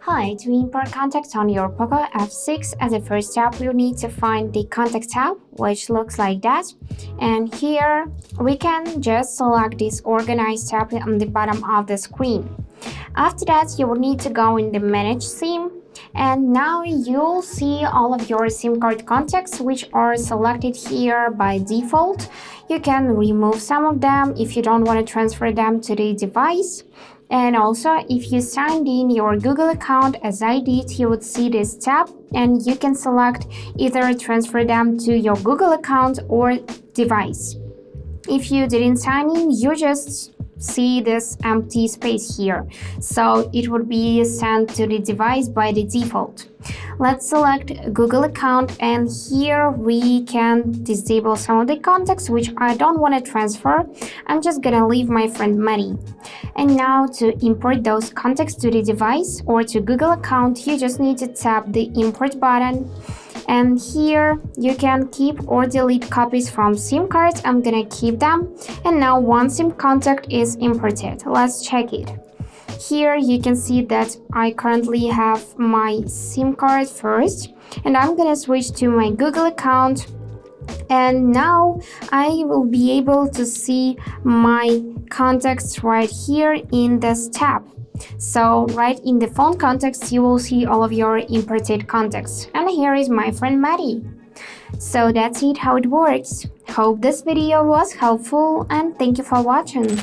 Hi, to import contacts on your POCO F6, as a first step, you need to find the Contact tab, which looks like that. And here, we can just select this Organize tab on the bottom of the screen. After that, you will need to go in the Manage SIM, and now you'll see all of your SIM card contacts, which are selected here by default. You can remove some of them if you don't want to transfer them to the device. And also, if you signed in your Google account as I did, you would see this tab and you can select either transfer them to your Google account or device. If you didn't sign in, you just see this empty space here, so it would be sent to the device by the default. Let's select Google account, and here we can disable some of the contacts which I don't want to transfer. I'm just gonna leave my friend Maddie. And now to import those contacts to the device or to Google account, you just need to tap the import button. And here you can keep or delete copies from SIM cards. I'm gonna keep them. And now one SIM contact is imported. Let's check it. Here you can see that I currently have my SIM card first, and I'm gonna switch to my Google account. And now I will be able to see my contacts right here in this tab. So right in the phone contacts, you will see all of your imported contacts. And here is my friend Maddie. So that's it, how it works. Hope this video was helpful, and thank you for watching.